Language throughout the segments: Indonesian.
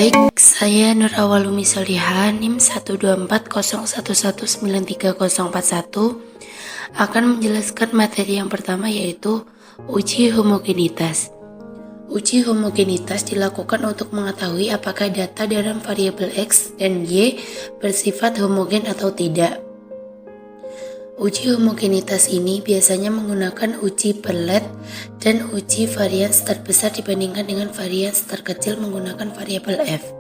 Baik, saya Nur Awalumi Solihah, NIM 12401193041 akan menjelaskan materi yang pertama, yaitu uji homogenitas. Uji homogenitas dilakukan untuk mengetahui apakah data dalam variabel X dan Y bersifat homogen atau tidak. Uji homogenitas ini biasanya menggunakan uji Berlet dan uji varians terbesar dibandingkan dengan varians terkecil menggunakan variabel F.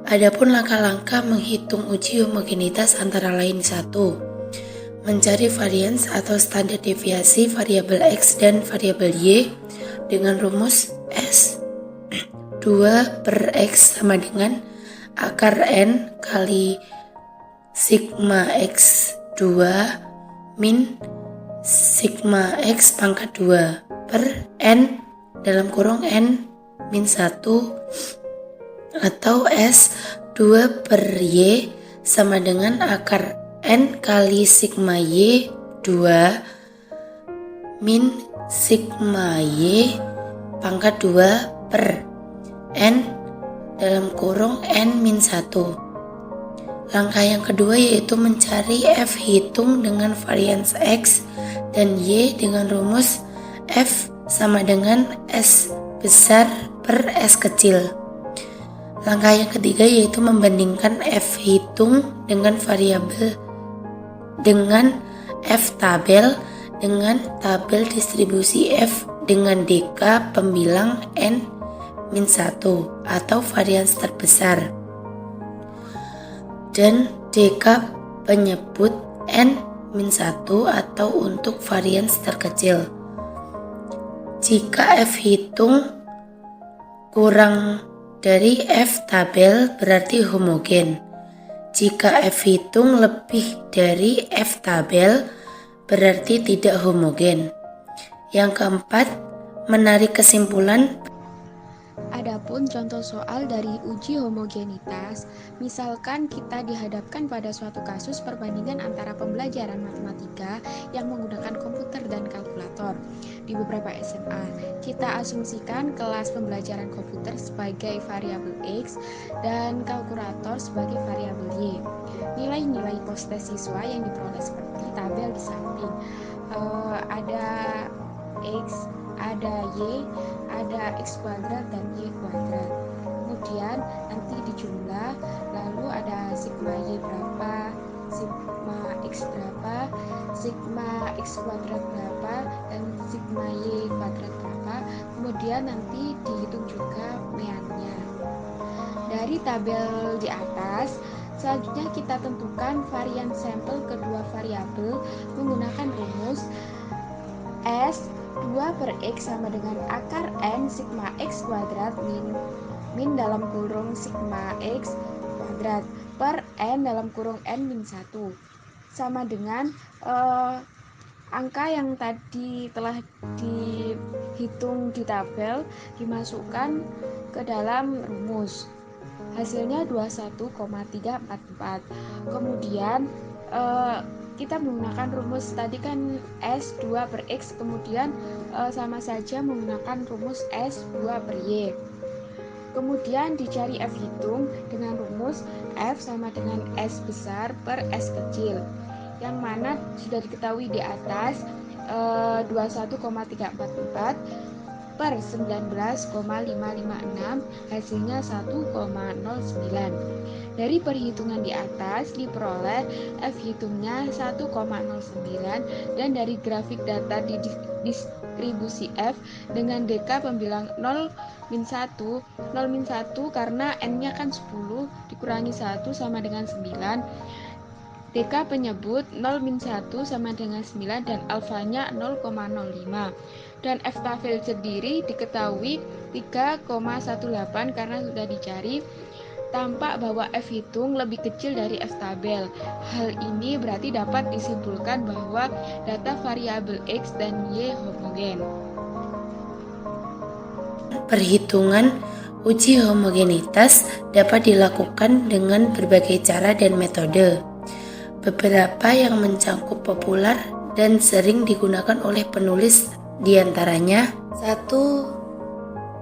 Adapun langkah-langkah menghitung uji homogenitas antara lain: 1. Mencari varians atau standar deviasi variabel X dan variabel Y dengan rumus S 2 per X sama dengan akar N kali sigma X2 min sigma X pangkat 2 per N dalam kurung N min 1 atau S 2 per Y sama dengan akar N kali sigma Y 2 min sigma Y pangkat 2 per N dalam kurung N min 1. Langkah yang kedua yaitu mencari F hitung dengan varians X dan Y dengan rumus F sama dengan S besar per S kecil. Langkah yang ketiga yaitu membandingkan F hitung dengan variabel dengan F tabel dengan tabel distribusi F dengan DK pembilang N-1 atau varians terbesar dan DK penyebut N-1 atau untuk varians terkecil. Jika F hitung kurang dari F tabel berarti homogen. Jika F hitung lebih dari F tabel berarti tidak homogen. Yang keempat, menarik kesimpulan. Adapun contoh soal dari uji homogenitas, misalkan kita dihadapkan pada suatu kasus perbandingan antara pembelajaran matematika yang menggunakan komputer dan kalkulator di beberapa SMA. Kita asumsikan kelas pembelajaran komputer sebagai variabel X dan kalkulator sebagai variabel Y. Nilai-nilai postes siswa yang diperoleh seperti tabel di samping. Ada X, ada Y, ada X kuadrat dan Y kuadrat. Kemudian nanti dijumlah, lalu ada sigma Y berapa, sigma X berapa, sigma X kuadrat berapa, dan sigma Y kuadrat berapa. Kemudian nanti dihitung juga meannya. Dari tabel di atas, selanjutnya kita tentukan varian sampel kedua variabel menggunakan rumus S 2 per X sama dengan akar N sigma X kuadrat min dalam kurung sigma X kuadrat per N dalam kurung N min 1 sama dengan angka yang tadi telah dihitung di tabel dimasukkan ke dalam rumus. Hasilnya 21,344. Kemudian kita menggunakan rumus tadi kan S 2 per X, kemudian sama saja menggunakan rumus S 2 per Y. Kemudian dicari F hitung dengan rumus F sama dengan S besar per S kecil, yang mana sudah diketahui di atas 21,344 per 19,556 hasilnya 1,09. Dari perhitungan di atas diperoleh F hitungnya 1,09 dan dari grafik data di distribusi F dengan DK pembilang 0 min 1 karena N-nya kan 10 dikurangi 1 sama dengan 9. DK penyebut 0 min 1 sama dengan 9 dan alfanya 0,05. Dan F tabel sendiri diketahui 3,18 karena sudah dicari. Tampak bahwa F hitung lebih kecil dari F tabel. Hal ini berarti dapat disimpulkan bahwa data variabel X dan Y homogen. Perhitungan uji homogenitas dapat dilakukan dengan berbagai cara dan metode. Beberapa yang mencangkup populer dan sering digunakan oleh penulis diantaranya: 1.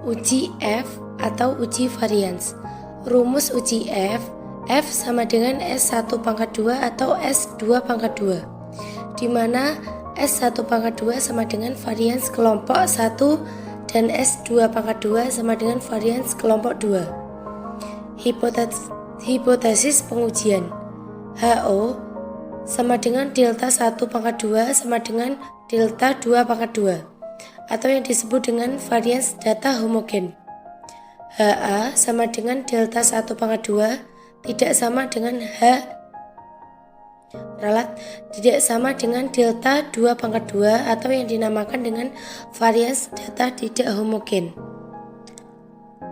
Uji F atau uji varians. Rumus uji F sama dengan S1 pangkat 2 atau S2 pangkat 2, di mana S1 pangkat 2 sama dengan varians kelompok 1 dan S2 pangkat 2 sama dengan varians kelompok 2. Hipotesis pengujian. HO sama dengan delta 1 pangkat 2 sama dengan delta 2 pangkat 2, atau yang disebut dengan varians data homogen. HA sama dengan delta 1 pangkat 2 tidak sama dengan tidak sama dengan delta 2 pangkat 2 atau yang dinamakan dengan varians data tidak homogen.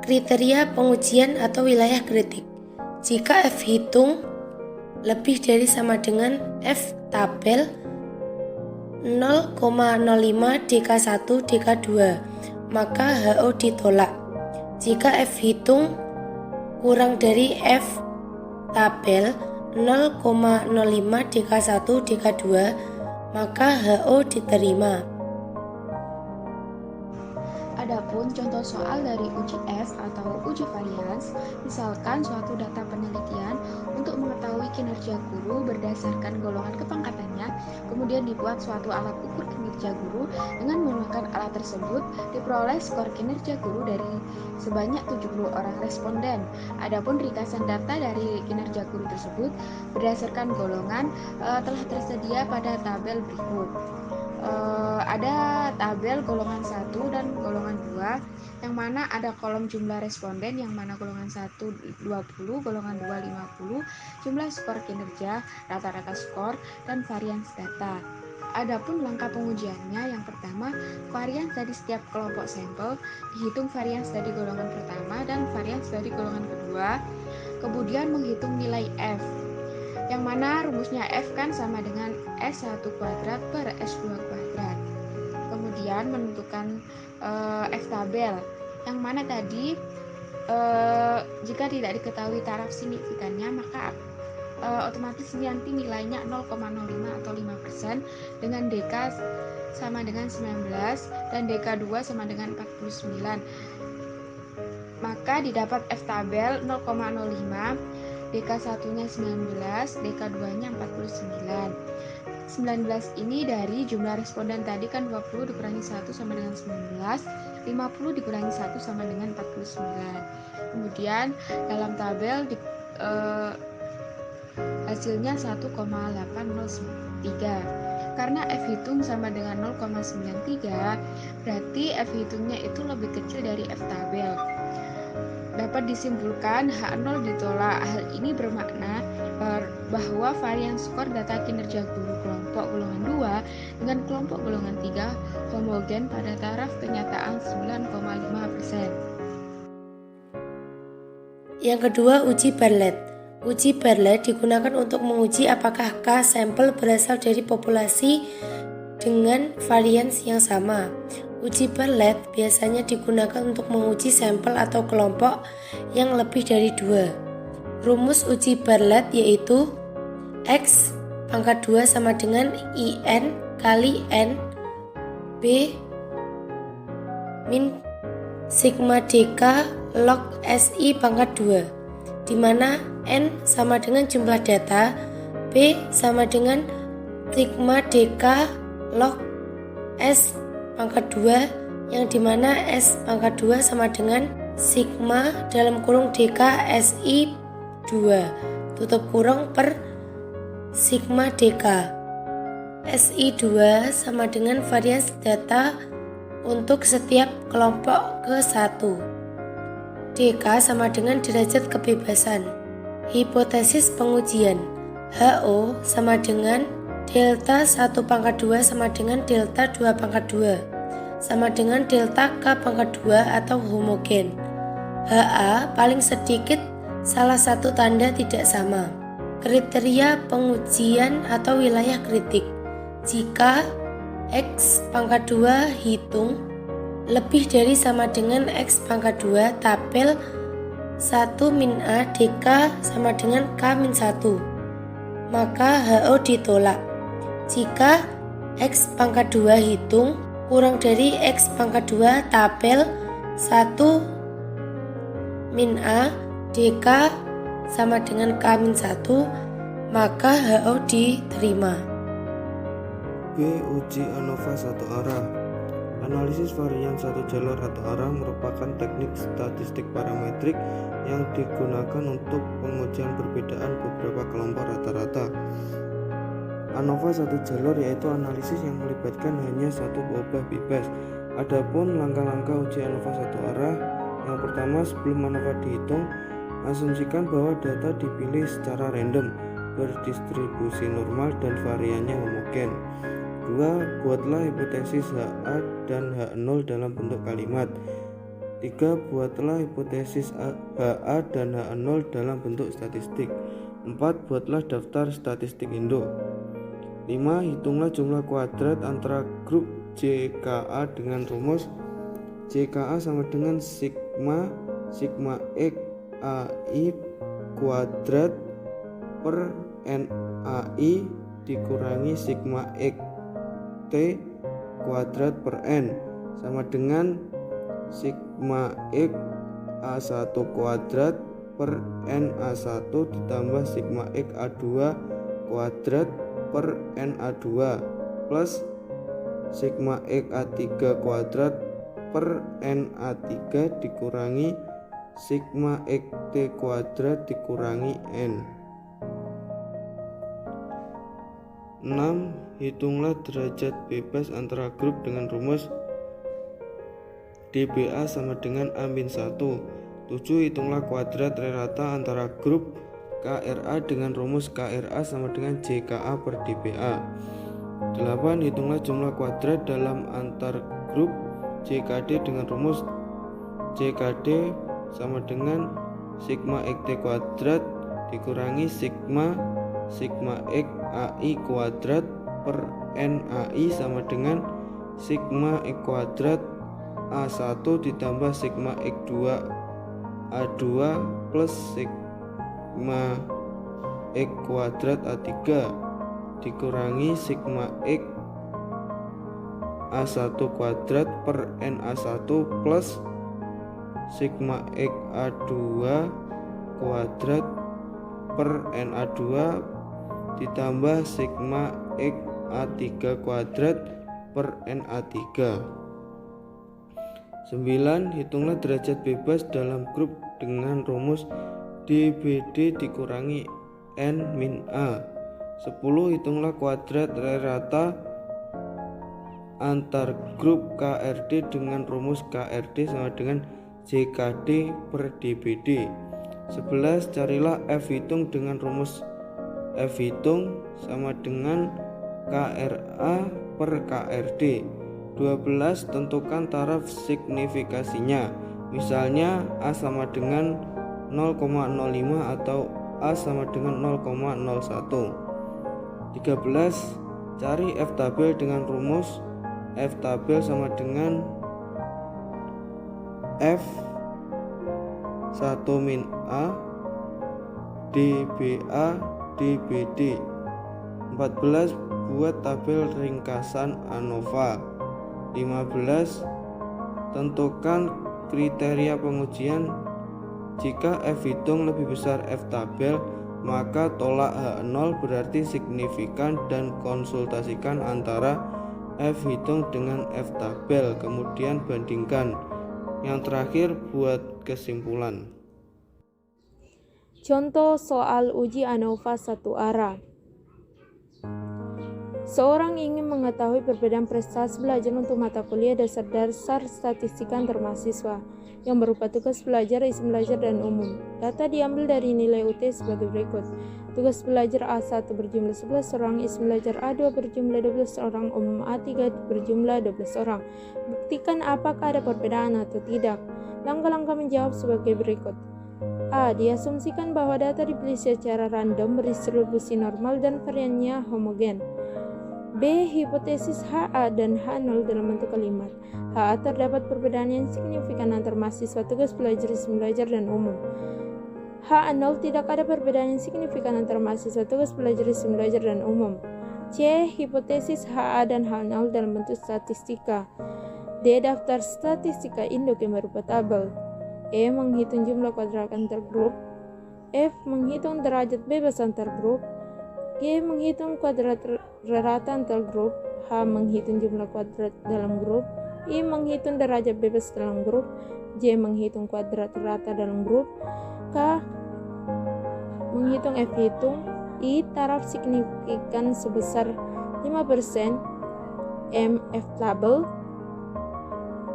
Kriteria pengujian atau wilayah kritik. Jika F hitung lebih dari sama dengan F tabel 0,05 DK1 DK2, maka HO ditolak. Jika F hitung kurang dari F tabel 0,05 DK1 DK2, maka HO diterima. Adapun contoh soal dari uji S atau uji varians, misalkan suatu data penelitian untuk mengetahui kinerja guru berdasarkan golongan kepangkatannya, kemudian dibuat suatu alat ukur kinerja guru dengan menggunakan alat tersebut, diperoleh skor kinerja guru dari sebanyak 70 orang responden. Adapun ringkasan data dari kinerja guru tersebut berdasarkan golongan telah tersedia pada tabel berikut. Ada tabel golongan 1 dan golongan 2, yang mana ada kolom jumlah responden, yang mana golongan 1 20, golongan 2 50, jumlah skor kinerja, rata-rata skor, dan varians data. Adapun langkah pengujiannya, yang pertama, varians dari setiap kelompok sampel, dihitung varians dari golongan pertama dan varians dari golongan kedua, kemudian menghitung nilai F, yang mana rumusnya F kan sama dengan S1 kuadrat per S2 kuadrat. Kemudian menentukan F tabel, yang mana tadi jika tidak diketahui taraf signifikannya, maka otomatis nanti nilainya 0,05 atau 5%, dengan DK sama dengan 19 dan DK2 sama dengan 49. Maka didapat F tabel 0,05, DK1-nya 19, DK2-nya 49. 19 ini dari jumlah responden tadi kan 20 dikurangi 1 sama dengan 19, 50 dikurangi 1 sama dengan 49. Kemudian dalam tabel hasilnya 1,803. Karena F hitung sama dengan 0,93, berarti F hitungnya itu lebih kecil dari F tabel. Dapat disimpulkan H0 ditolak. Hal ini bermakna bahwa varian skor data kinerja guru kelompok golongan 2 dengan kelompok golongan 3 homogen pada taraf kenyataan 9,5%. Yang kedua, uji Bartlett. Uji Bartlett digunakan untuk menguji apakah K sampel berasal dari populasi dengan varians yang sama. Uji Bartlett biasanya digunakan untuk menguji sampel atau kelompok yang lebih dari 2. Rumus uji Bartlett yaitu X pangkat 2 sama dengan IN kali N B min sigma DK log SI pangkat 2, di mana N sama dengan jumlah data, B sama dengan sigma DK log S pangkat 2, yang dimana S pangkat 2 sama dengan sigma dalam kurung DK SI 2 tutup kurung per sigma DK. SI 2 sama dengan varians data untuk setiap kelompok ke-1. DK sama dengan derajat kebebasan. Hipotesis pengujian. HO sama dengan delta 1 pangkat 2 sama dengan delta 2 pangkat 2 sama dengan delta K pangkat 2 atau homogen. HA paling sedikit salah satu tanda tidak sama. Kriteria pengujian atau wilayah kritik. Jika X pangkat 2 hitung lebih dari sama dengan X pangkat 2 tabel 1 min A DK sama dengan K min 1, maka HO ditolak. Jika X pangkat 2 hitung kurang dari X pangkat 2 tabel 1 min A DK sama dengan K min 1, maka HO diterima. B. Uji ANOVA satu arah. Analisis varian satu jalur atau arah merupakan teknik statistik parametrik yang digunakan untuk pengujian perbedaan beberapa kelompok rata-rata. ANOVA satu jalur yaitu analisis yang melibatkan hanya satu obah bebas. Adapun langkah-langkah uji ANOVA satu arah, yang pertama, sebelum ANOVA dihitung, asumsikan bahwa data dipilih secara random, berdistribusi normal dan variannya homogen. 2. Buatlah hipotesis HA dan H0 dalam bentuk kalimat. 3. Buatlah hipotesis HA dan H0 dalam bentuk statistik. 4. Buatlah daftar statistik Indo. 5. Hitunglah jumlah kuadrat antara grup JKA dengan rumus JKA sama dengan sigma X AI kuadrat per NAI dikurangi sigma X T kuadrat per N sama dengan sigma X A1 kuadrat per NA1 ditambah sigma X A2 kuadrat per NA2 plus sigma X A3 kuadrat per NA3 dikurangi sigma X T kuadrat dikurangi N. 6. Hitunglah derajat bebas antara grup dengan rumus DBA sama dengan A-1. 7. Hitunglah kuadrat rata antara grup KRA dengan rumus KRA sama dengan JKA per DBA. 8. Hitunglah jumlah kuadrat dalam antar grup JKD dengan rumus JKD sama dengan sigma XT kuadrat dikurangi sigma X AI kuadrat per NAI sama dengan sigma X kuadrat A1 ditambah sigma X2 A2 plus sigma X kuadrat A3 dikurangi sigma X A1 kuadrat per NA1 plus sigma X A2 kuadrat per NA2 ditambah sigma X A3 kuadrat per NA3. 9. Hitunglah derajat bebas dalam grup dengan rumus DBD dikurangi N min A. 10. Hitunglah kuadrat rata antar grup KRD dengan rumus KRD sama dengan JKD per DBD. 11. Carilah F hitung dengan rumus F hitung sama dengan KRA per KRD. 12. Tentukan taraf signifikasinya, misalnya A sama dengan 0,05 atau A sama dengan 0,01. 13. Cari F tabel dengan rumus F tabel sama dengan F 1 min A DBA DBD. 14. Buat tabel ringkasan ANOVA. 15. Tentukan kriteria pengujian. Jika F hitung lebih besar F tabel, maka tolak H0 berarti signifikan dan konsultasikan antara F hitung dengan F tabel, kemudian bandingkan. Yang terakhir, buat kesimpulan. Contoh soal uji ANOVA satu arah. Seorang ingin mengetahui perbedaan prestasi belajar untuk mata kuliah dasar-dasar statistika antar mahasiswa yang berupa tugas belajar, isi belajar, dan umum. Data diambil dari nilai UT sebagai berikut. Tugas belajar A1 berjumlah 11 orang, isi belajar A2 berjumlah 12 orang, umum A3 berjumlah 12 orang. Buktikan apakah ada perbedaan atau tidak. Langkah-langkah menjawab sebagai berikut. A. Diasumsikan bahwa data dipilih secara random, berdistribusi normal, dan variannya homogen. B. Hipotesis HA dan H0 dalam bentuk kalimat. HA terdapat perbedaan yang signifikan antar mahasiswa, tugas belajar, isi belajar, dan umum. H0 tidak ada perbedaan yang signifikan antara mahasiswa, tugas belajar, isi belajar, dan umum. C. Hipotesis HA dan H0 dalam bentuk statistika. D. Daftar statistika induk yang berupa tabel. E. Menghitung jumlah kuadrat antar grup. F. Menghitung derajat bebas antar grup. G. Menghitung kuadrat rata antar grup. H. Menghitung jumlah kuadrat dalam grup. I. Menghitung derajat bebas dalam grup. J. Menghitung kuadrat rata dalam grup. K. Menghitung F hitung. I. Taraf signifikan sebesar 5%. M. F tabel.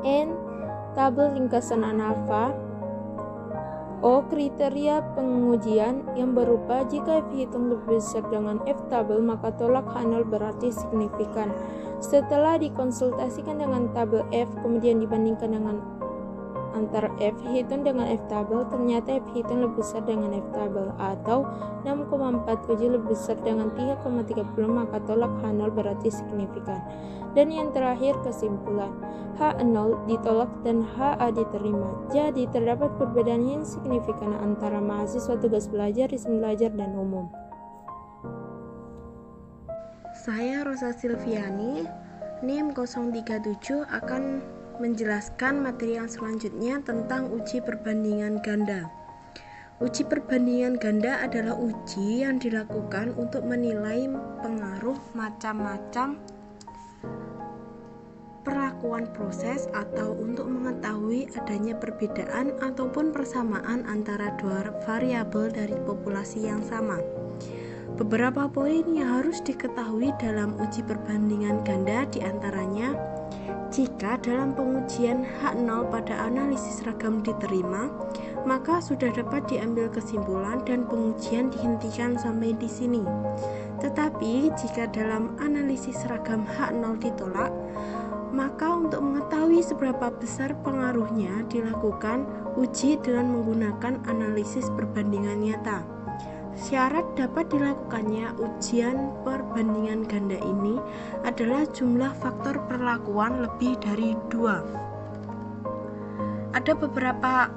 N. Tabel ringkasan analfa. O. Kriteria pengujian yang berupa jika F hitung lebih besar dengan F tabel maka tolak H0 berarti signifikan. Setelah dikonsultasikan dengan tabel F kemudian dibandingkan dengan antara F hitung dengan F tabel, ternyata F hitung lebih besar dengan F tabel atau 6,47 lebih besar dengan 3,30 maka tolak H0 berarti signifikan. Dan yang terakhir kesimpulan, H0 ditolak dan HA diterima. Jadi terdapat perbedaan yang signifikan antara mahasiswa tugas belajar, risma belajar, dan umum. Saya Rosa Silviani, NIM 037 akan menjelaskan materi yang selanjutnya tentang uji perbandingan ganda. Uji perbandingan ganda adalah uji yang dilakukan untuk menilai pengaruh macam-macam perlakuan proses atau untuk mengetahui adanya perbedaan ataupun persamaan antara dua variabel dari populasi yang sama. Beberapa poin yang harus diketahui dalam uji perbandingan ganda diantaranya, jika dalam pengujian H0 pada analisis seragam diterima, maka sudah dapat diambil kesimpulan dan pengujian dihentikan sampai di sini. Tetapi jika dalam analisis seragam H0 ditolak, maka untuk mengetahui seberapa besar pengaruhnya dilakukan uji dengan menggunakan analisis perbandingan nyata. Syarat dapat dilakukannya ujian perbandingan ganda ini adalah jumlah faktor perlakuan lebih dari 2. Ada beberapa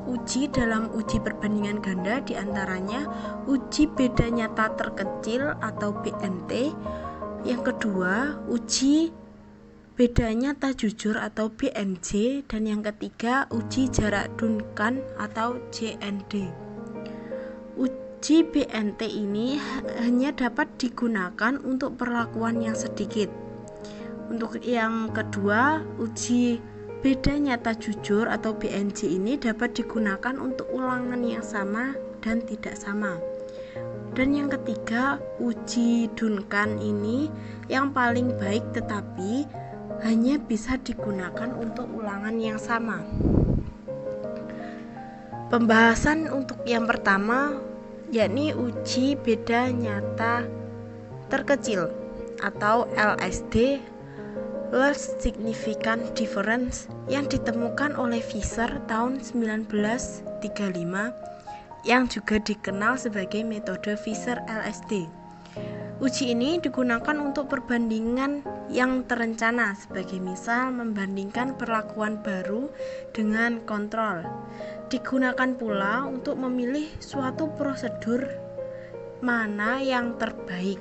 uji dalam uji perbandingan ganda, diantaranya uji beda nyata terkecil atau BNT, yang kedua uji beda nyata jujur atau BNJ, dan yang ketiga uji jarak Duncan atau JND. Uji BNT ini hanya dapat digunakan untuk perlakuan yang sedikit. Untuk yang kedua, uji beda nyata jujur atau BNJ ini dapat digunakan untuk ulangan yang sama dan tidak sama. Dan yang ketiga, uji Duncan ini yang paling baik tetapi hanya bisa digunakan untuk ulangan yang sama. Pembahasan untuk yang pertama yakni uji beda nyata terkecil atau LSD, Least Significant Difference, yang ditemukan oleh Fisher tahun 1935 yang juga dikenal sebagai metode Fisher LSD. Uji ini digunakan untuk perbandingan yang terencana, sebagai misal membandingkan perlakuan baru dengan kontrol. Digunakan pula untuk memilih suatu prosedur mana yang terbaik.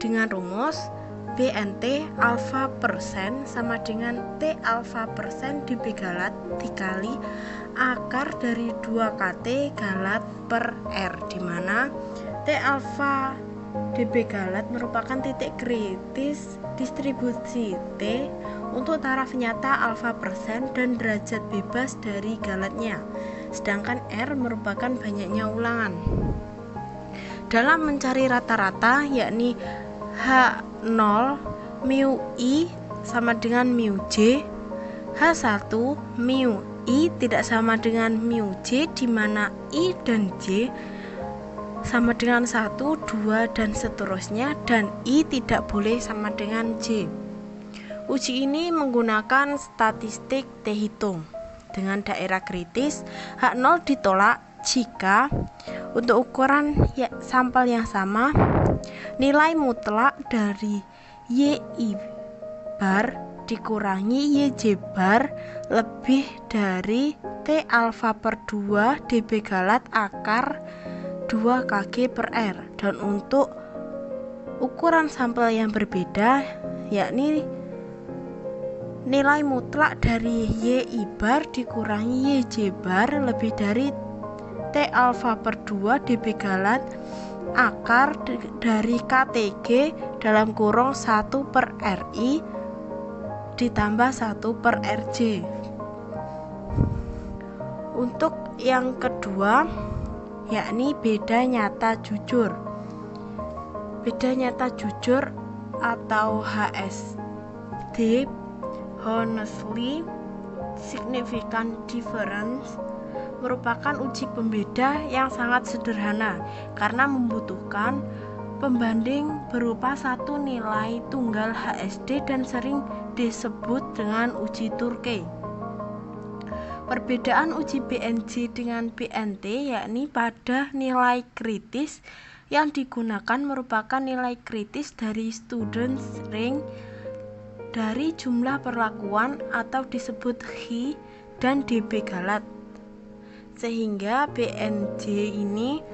Dengan rumus BNT alfa persen sama dengan T alfa persen dB galat dikali akar dari 2 kT galat per R, di mana T alfa dB galat merupakan titik kritis distribusi T untuk taraf nyata alfa persen dan derajat bebas dari galatnya, sedangkan R merupakan banyaknya ulangan. Dalam mencari rata-rata yakni H0 mu I sama dengan mu J, H1 mu I tidak sama dengan mu J, di mana I dan J sama dengan 1, 2, dan seterusnya, dan I tidak boleh sama dengan J. Uji ini menggunakan statistik T hitung. Dengan daerah kritis, H0 ditolak jika untuk ukuran sampel yang sama, nilai mutlak dari YI bar dikurangi YJ bar lebih dari T alfa per 2 dB galat akar 2 kg per R, dan untuk ukuran sampel yang berbeda yakni nilai mutlak dari Y bar dikurangi YJ bar lebih dari T alfa per 2 dB galat akar dari KTG dalam kurung 1 per RI ditambah 1 per RJ. Untuk yang kedua, yakni beda nyata jujur. Beda nyata jujur atau HSD, honestly significant difference, merupakan uji pembeda yang sangat sederhana karena membutuhkan pembanding berupa satu nilai tunggal HSD dan sering disebut dengan uji Turkey. Perbedaan uji BNJ dengan BNT yakni pada nilai kritis yang digunakan merupakan nilai kritis dari student rank dari jumlah perlakuan atau disebut Hi dan dB galat. Sehingga BNJ ini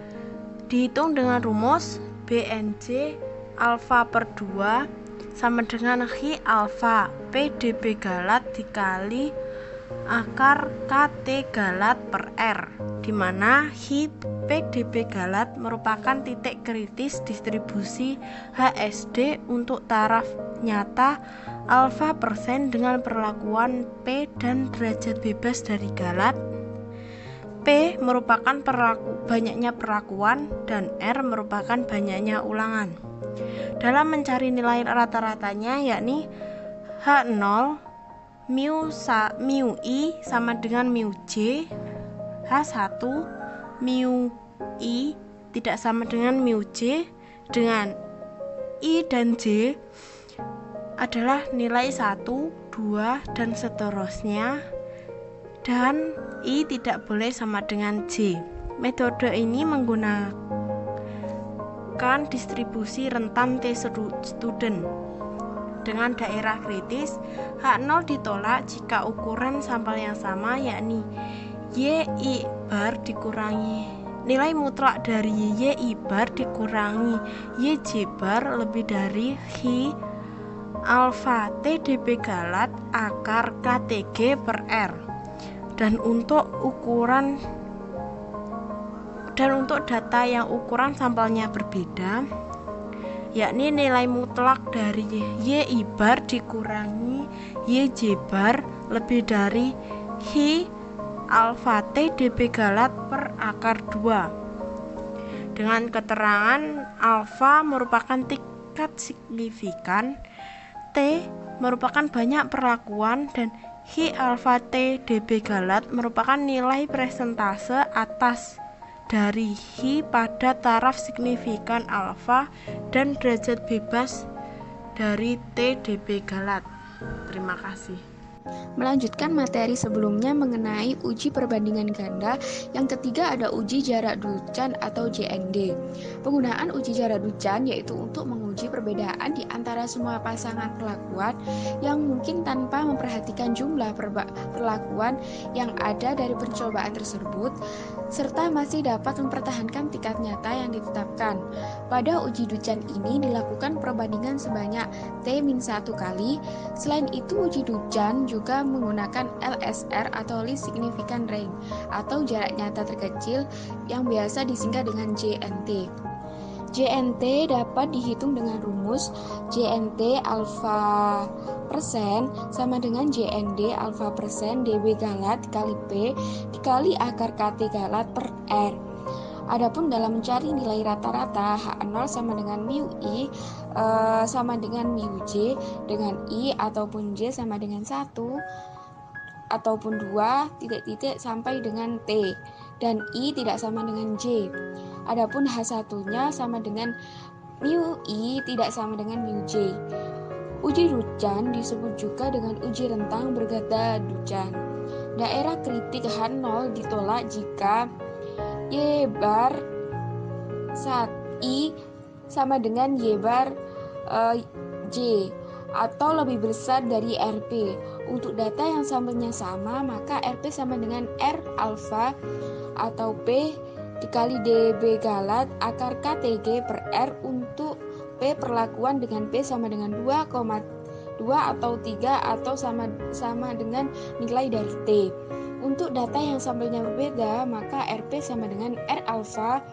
dihitung dengan rumus BNJ alfa per 2 sama dengan Hi alfa P dB galat dikali akar KT galat per R, di mana Hi P dB galat merupakan titik kritis distribusi HSD untuk taraf nyata alfa persen dengan perlakuan P dan derajat bebas dari galat. P merupakan banyaknya perlakuan dan R merupakan banyaknya ulangan. Dalam mencari nilai rata-ratanya yakni H0 mu I sama dengan mu J, H1 mu I tidak sama dengan mu J, dengan I dan J adalah nilai 1, 2, dan seterusnya, dan I tidak boleh sama dengan J. Metode ini menggunakan distribusi rentan T student. Dengan daerah kritis, H0 ditolak jika ukuran sampel yang sama yakni YI bar dikurangi nilai mutlak dari YI bar dikurangi YJ bar lebih dari Hi alfa T dB galat akar KTG per R. Dan untuk data yang ukuran sampelnya berbeda, yakni nilai mutlak dari YI bar dikurangi YJ bar lebih dari Hi alfa T dB galat per akar 2. Dengan keterangan alfa merupakan tingkat signifikan, T merupakan banyak perlakuan, dan Hi alfa T dB galat merupakan nilai persentase atas dari Hi pada taraf signifikan alfa dan derajat bebas dari T dB galat. Terima kasih. Melanjutkan materi sebelumnya mengenai uji perbandingan ganda, yang ketiga ada uji jarak Duchan atau JND. Penggunaan uji jarak Duchan yaitu untuk menguji perbedaan di antara semua pasangan perlakuan yang mungkin tanpa memperhatikan jumlah perlakuan yang ada dari percobaan tersebut, serta masih dapat mempertahankan tingkat nyata yang ditetapkan. Pada uji Duchan ini dilakukan perbandingan sebanyak T-1 kali. Selain itu, uji Duchan juga menggunakan LSR atau least significant range atau jarak nyata terkecil yang biasa disingkat dengan JNT. JNT dapat dihitung dengan rumus JNT alfa persen sama dengan JND alfa persen dB galat dikali P dikali akar KT galat per R. Adapun dalam mencari nilai rata-rata H0 sama dengan mu I sama dengan mu J, dengan I ataupun J sama dengan 1 ataupun 2 titik-titik sampai dengan T, dan I tidak sama dengan J. Adapun H1-nya sama dengan mu I tidak sama dengan mu J. Uji Duchan disebut juga dengan uji rentang berganda Duchan. Daerah kritik H0 ditolak jika Y bar I sama dengan Y bar J atau lebih besar dari RP. Untuk data yang sampelnya sama, maka RP sama dengan R alfa atau P dikali dB galat akar KTG per R untuk P perlakuan dengan P sama dengan 2,3 2 atau 3 atau sama dengan nilai dari T. Untuk data yang sampelnya berbeda, maka RP sama dengan R alfa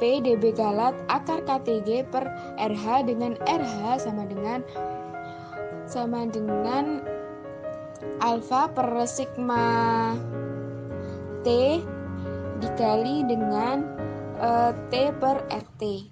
P dB galat akar KTG per RH, dengan RH sama dengan alfa per sigma T dikali dengan T per RT.